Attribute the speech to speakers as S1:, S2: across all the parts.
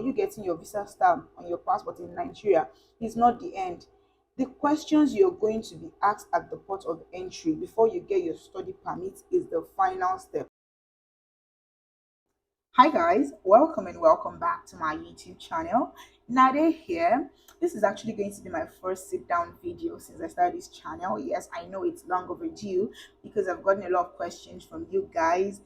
S1: you getting your visa stamp on your passport in Nigeria is not the end. The questions you're going to be asked at the port of entry before you get your study permit is the final step. Hi guys, welcome and welcome back to my YouTube channel. Nade here. This is actually going to be my first sit down video since I started this channel. Yes, I know it's long overdue because I've gotten a lot of questions from you guys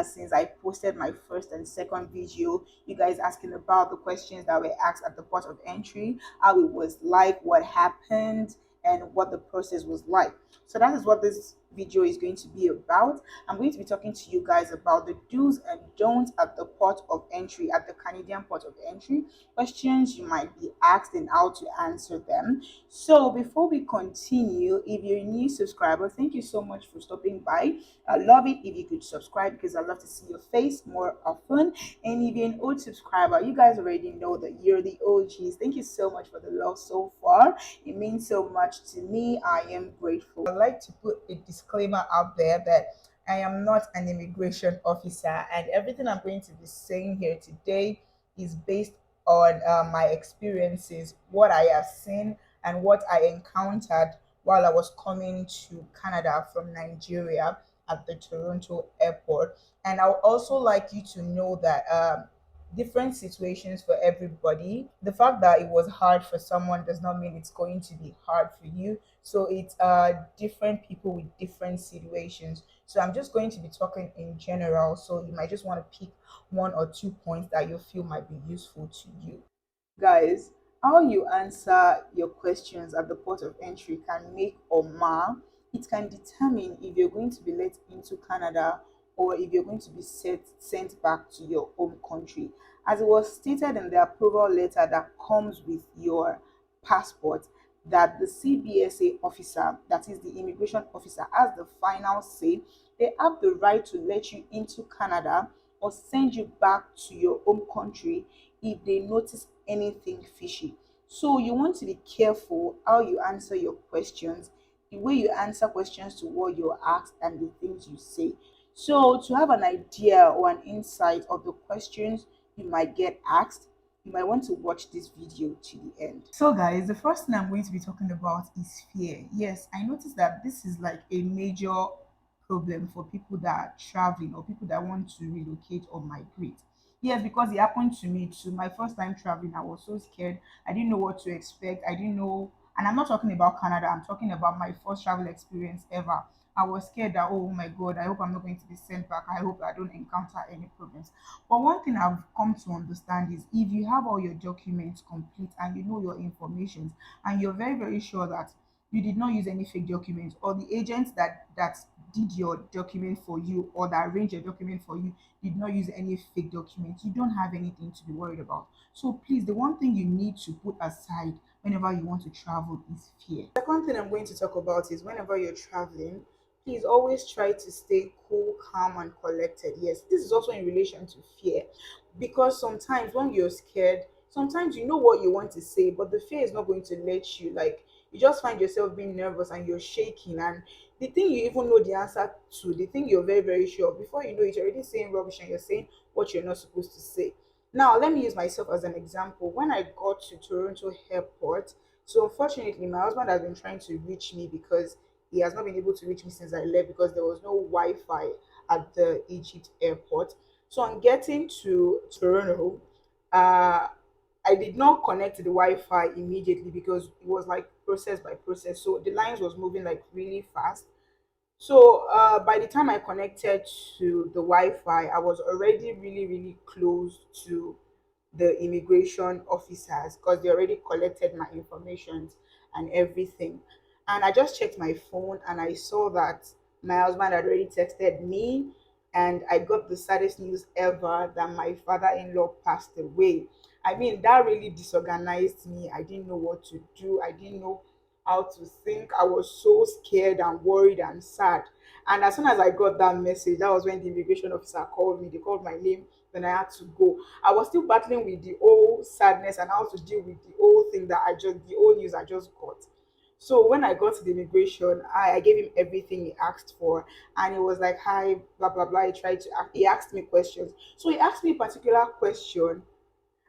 S1: since I posted my first and second video. You guys asking about the questions that were asked at the port of entry, how it was like, what happened, and what the process was like. So that is what this video is going to be about. I'm going to be talking to you guys about the do's and don'ts at the port of entry, at the Canadian port of entry, questions you might be asked and how to answer them. So before we continue, if you're a new subscriber, thank you so much for stopping by. I love it if you could subscribe because I love to see your face more often. And if you're an old subscriber, you guys already know that you're the OGs. Thank you so much for the love so far. It means so much to me. I am grateful. I'd like to put a disclaimer out there that I am not an immigration officer, and everything I'm going to be saying here today is based on my experiences, what I have seen, and what I encountered while I was coming to Canada from Nigeria at the Toronto airport. And I would also like you to know that different situations for everybody. The fact that it was hard for someone does not mean it's going to be hard for you. So it's different people with different situations. So I'm just going to be talking in general. So you might just want to pick one or two points that you feel might be useful to you. Guys, how you answer your questions at the port of entry can make or mar. It can determine if you're going to be let into Canada or if you're going to be sent back to your home country. As it was stated in the approval letter that comes with your passport, that the CBSA officer, that is the immigration officer, has the final say. They have the right to let you into Canada or send you back to your home country if they notice anything fishy. So you want to be careful how you answer your questions, the way you answer questions to what you're asked, and the things you say. So to have an idea or an insight of the questions you might get asked, you might want to watch this video to the end. So guys, the first thing I'm going to be talking about is fear. Yes, I noticed that this is like a major problem for people that are traveling or people that want to relocate or migrate. Yes, because it happened to me too. My first time traveling, I was so scared. I didn't know what to expect. I didn't know, and I'm not talking about Canada, I'm talking about my first travel experience ever. I was scared that, oh my God, I hope I'm not going to be sent back. I hope I don't encounter any problems. But one thing I've come to understand is if you have all your documents complete and you know your information and you're very, very sure that you did not use any fake documents, or the agents that did your document for you or that arranged your document for you did not use any fake documents, you don't have anything to be worried about. So please, the one thing you need to put aside whenever you want to travel is fear. Second thing I'm going to talk about is whenever you're traveling, please always try to stay cool, calm, and collected. Yes, this is also in relation to fear, because sometimes when you're scared, sometimes you know what you want to say, but the fear is not going to let you. Like, you just find yourself being nervous and you're shaking, and the thing you even know the answer to, the thing you're very, very sure of, before you know it, you're already saying rubbish and you're saying what you're not supposed to say. Now, let me use myself as an example. When I got to Toronto airport, so unfortunately, my husband has been trying to reach me because he has not been able to reach me since I left because there was no Wi-Fi at the Egypt airport. So on getting to Toronto, uh, I did not connect to the Wi-Fi immediately because it was like process by process. So the lines was moving like really fast. So by the time I connected to the Wi-Fi, I was already really, really close to the immigration officers because they already collected my information and everything. And I just checked my phone and I saw that my husband had already texted me, and I got the saddest news ever that my father-in-law passed away. I mean, that really disorganized me. I didn't know what to do. I didn't know how to think. I was so scared and worried and sad. And as soon as I got that message, that was when the immigration officer called me. They called my name, then I had to go. I was still battling with the old sadness and how to deal with the old thing that the old news I just got. So when I got to the immigration, I gave him everything he asked for, and he was like, "Hi, blah blah blah." He asked me questions. So he asked me a particular question,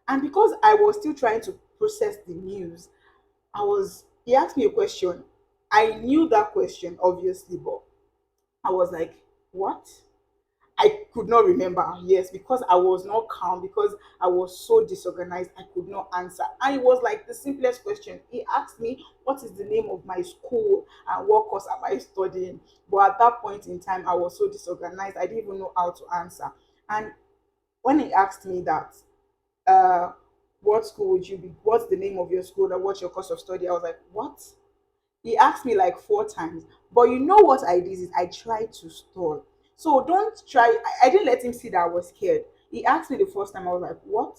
S1: And because I was still trying to process the news, he asked me a question. I knew that question, obviously, but I was like, what? I could not remember. Yes, because I was not calm, because I was so disorganized, I could not answer. And it was like the simplest question. He asked me, what is the name of my school and what course am I studying? But at that point in time, I was so disorganized, I didn't even know how to answer. And when he asked me that, uh, what school would you be? What's the name of your school? And what's your course of study? I was like, what? He asked me like 4 times. But you know what I did is I tried to stall. So don't try. I didn't let him see that I was scared. He asked me the first time, I was like, what?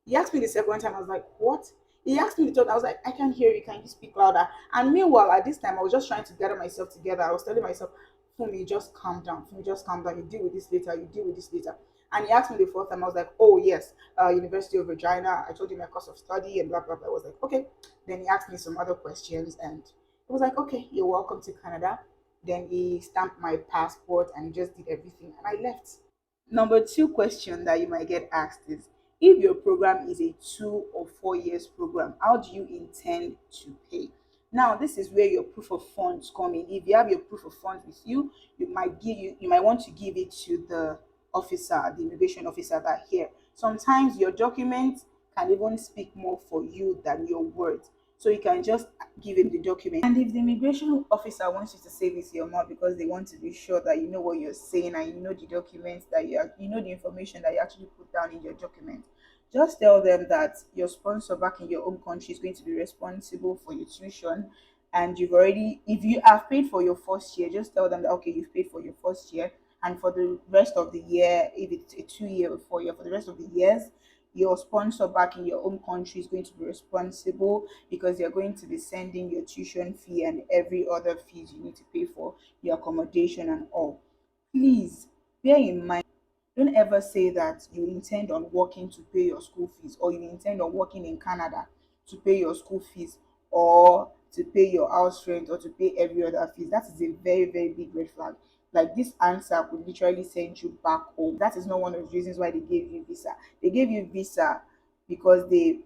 S1: He asked me the second time, I was like, what? He asked me the third, I was like, I can't hear you. Can you speak louder? And meanwhile, at this time, I was just trying to gather myself together. I was telling myself, Fumi, just calm down. Fumi, just calm down. You deal with this later. You deal with this later. And he asked me the fourth time, I was like, oh, yes, University of Regina. I told him my course of study and blah, blah, blah. I was like, okay. Then he asked me some other questions and it was like, okay, you're welcome to Canada. Then he stamped my passport and he just did everything and I left. Number two question that you might get asked is, if your program is a 2 or 4 years program, how do you intend to pay? Now, this is where your proof of funds come in. If you have your proof of funds with you, you might want to give it to the officer, the immigration officer that here. Sometimes your documents can even speak more for you than your words. So you can just give him the document. And if the immigration officer wants you to say this your mouth because they want to be sure that you know what you're saying and you know the documents that you know the information that you actually put down in your document, just tell them that your sponsor back in your home country is going to be responsible for your tuition. And you've already, if you have paid for your first year, just tell them that okay, you've paid for your first year, and for the rest of the year, if it's a 2 year or 4 year, for the rest of the years, your sponsor back in your home country is going to be responsible because you're going to be sending your tuition fee and every other fees you need to pay for your accommodation and all. Please bear in mind, don't ever say that you intend on working to pay your school fees or you intend on working in Canada to pay your school fees or to pay your house rent or to pay every other fees. That is a very, very big red flag. Like this answer could literally send you back home. That is not one of the reasons why they gave you visa. They gave you visa because they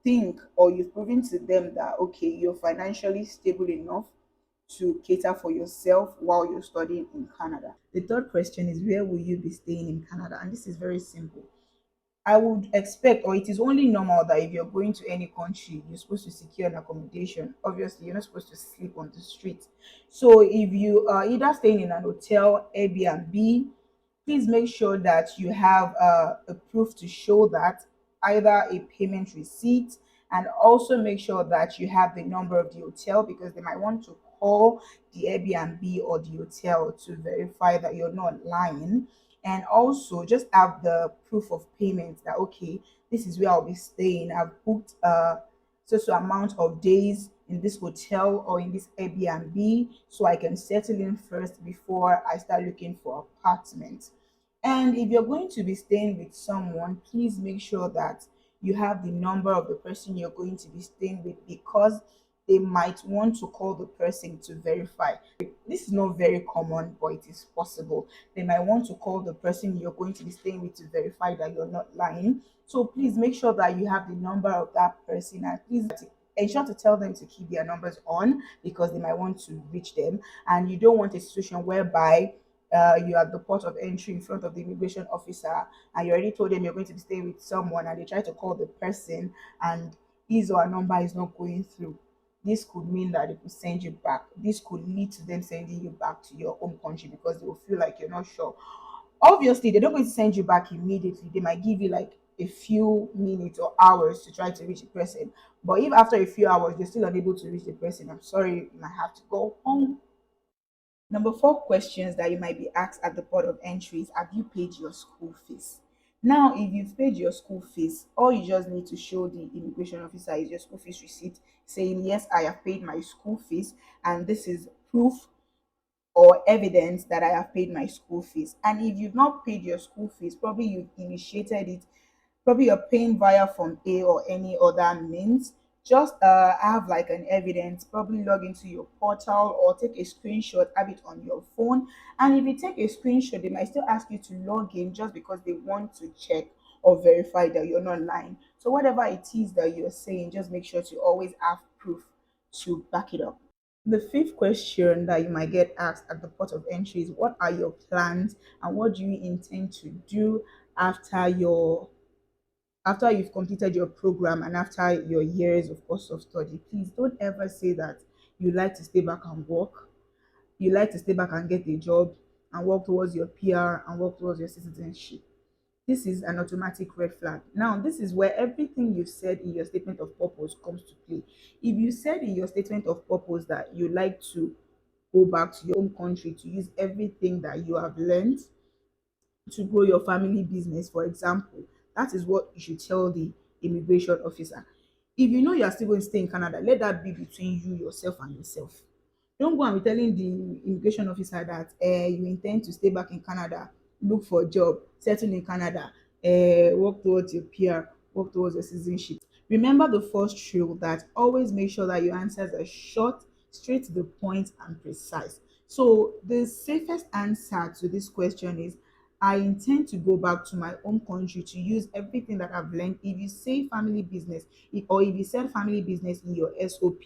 S1: think or you've proven to them that okay, you're financially stable enough to cater for yourself while you're studying in Canada. The third question is, where will you be staying in Canada? And this is very simple. I would expect, or it is only normal that if you're going to any country, you're supposed to secure an accommodation. Obviously, you're not supposed to sleep on the street. So if you are either staying in an hotel, Airbnb, please make sure that you have a proof to show that, either a payment receipt, and also make sure that you have the number of the hotel because they might want to call the Airbnb or the hotel to verify that you're not lying. And also just have the proof of payment that okay, this is where I'll be staying. I've booked so amount of days in this hotel or in this Airbnb so I can settle in first before I start looking for apartments. And if you're going to be staying with someone, please make sure that you have the number of the person you're going to be staying with because they might want to call the person to verify. This is not very common, but it is possible. They might want to call the person you're going to be staying with to verify that you're not lying. So please make sure that you have the number of that person and please ensure to tell them to keep their numbers on because they might want to reach them. And you don't want a situation whereby you're at the port of entry in front of the immigration officer and you already told them you're going to be staying with someone and they try to call the person and his or her number is not going through. This could mean that they could send you back. This could lead to them sending you back to your home country because they will feel like you're not sure. Obviously, they're not going to send you back immediately. They might give you like a few minutes or hours to try to reach the person. But if after a few hours you're still unable to reach the person, I'm sorry, you might have to go home. Number four questions that you might be asked at the port of entry is, have you paid your school fees? Now, if you've paid your school fees, all you just need to show the immigration officer is your school fees receipt saying, yes, I have paid my school fees, and this is proof or evidence that I have paid my school fees. And if you've not paid your school fees, probably you've initiated it, probably you're paying via Form A or any other means. Just have like an evidence, probably log into your portal or take a screenshot, have it on your phone. And if you take a screenshot, they might still ask you to log in just because they want to check or verify that you're not lying. So whatever it is that you're saying, just make sure to always have proof to back it up. The fifth question that you might get asked at the port of entry is, what are your plans and what do you intend to do after after you've completed your program and after your years of course of study? Please don't ever say that you like to stay back and work, you like to stay back and get a job and work towards your PR and work towards your citizenship. This is an automatic red flag. Now, this is where everything you've said in your statement of purpose comes to play. If you said in your statement of purpose that you like to go back to your home country to use everything that you have learned to grow your family business, for example, that is what you should tell the immigration officer. If you know you are still going to stay in Canada, let that be between you, yourself, and yourself. Don't go and be telling the immigration officer that you intend to stay back in Canada, look for a job, settle in Canada, work towards your PR, work towards your citizenship. Remember the first rule that always make sure that your answers are short, straight to the point, and precise. So the safest answer to this question is, I intend to go back to my home country to use everything that I've learned. If you say family business, or if you said family business in your SOP,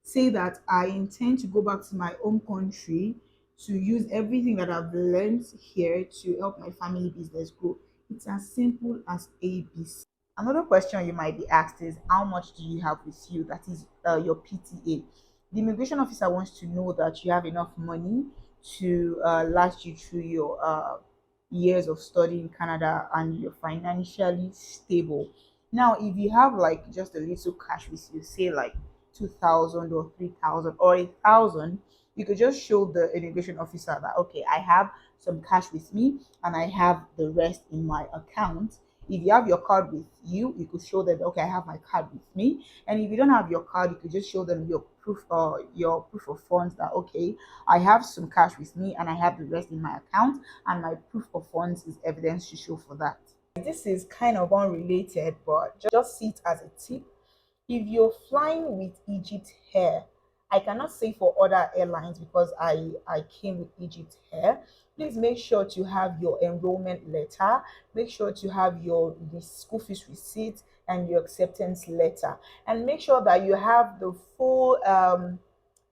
S1: say that I intend to go back to my home country to use everything that I've learned here to help my family business grow. It's as simple as ABC. Another question you might be asked is, how much do you have with you? That is your PTA. The immigration officer wants to know that you have enough money to last you through your years of study in Canada and you're financially stable. Now, if you have like just a little cash with you, say like 2,000 or 3,000 or 1,000, you could just show the immigration officer that, okay, I have some cash with me and I have the rest in my account. If you have your card with you, you could show them, okay, I have my card with me. And if you don't have your card, you could just show them your proof of funds that, okay, I have some cash with me and I have the rest in my account, and my proof of funds is evidence to show for that. This is kind of unrelated, but just see it as a tip. If you're flying with Egypt Air, I cannot say for other airlines because I came with Egypt Air. Please make sure to have your enrollment letter, make sure to have your the school fees receipt and your acceptance letter, and make sure that you have the full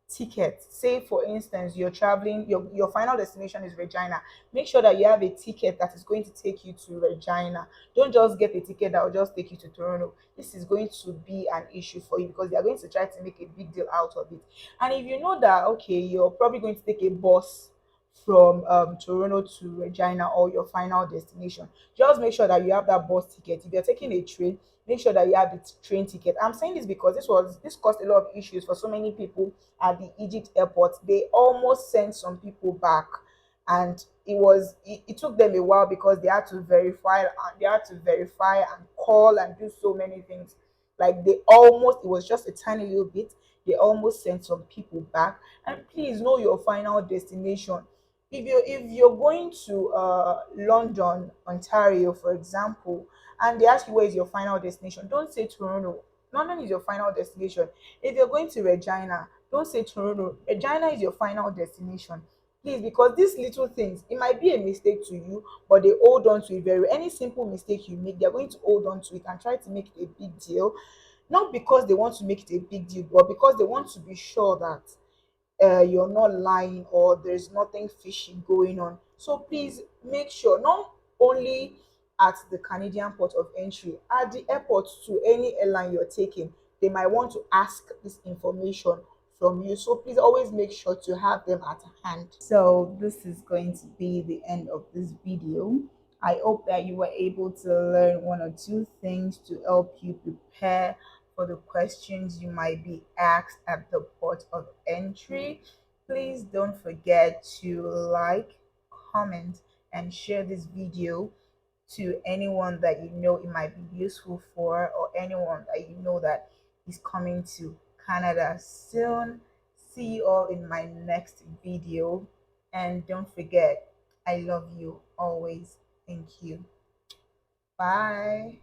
S1: ticket. Say for instance you're traveling, your final destination is Regina. Make sure that you have a ticket that is going to take you to Regina. Don't just get a ticket that will just take you to Toronto. This is going to be an issue for you because they are going to try to make a big deal out of it. And if you know that, okay, you're probably going to take a bus from Toronto to Regina or your final destination, just make sure that you have that bus ticket. If you're taking a train, make sure that you have the train ticket. I'm saying this because this caused a lot of issues for so many people at the Egypt airport. They almost sent some people back, and it took them a while because they had to verify and call and do so many things. Like it was just a tiny little bit. They almost sent some people back. And please know your final destination. If you're going to London, Ontario, for example, and they ask you where is your final destination, don't say Toronto. London is your final destination. If you're going to Regina, don't say Toronto. Regina is your final destination. Please, because these little things, it might be a mistake to you, but they hold on to it very. Any simple mistake you make, they're going to hold on to it and try to make it a big deal. Not because they want to make it a big deal, but because they want to be sure that you're not lying or there's nothing fishy going on. So please make sure, not only at the Canadian port of entry, at the airport to any airline you're taking, they might want to ask this information from you. So please always make sure to have them at hand. So this is going to be the end of this video. I hope that you were able to learn one or two things to help you prepare for the questions you might be asked at the port of entry. Please don't forget to like, comment, and share this video to anyone that you know it might be useful for, or anyone that you know that is coming to Canada soon. See you all in my next video. And don't forget, I love you always. Thank you. Bye.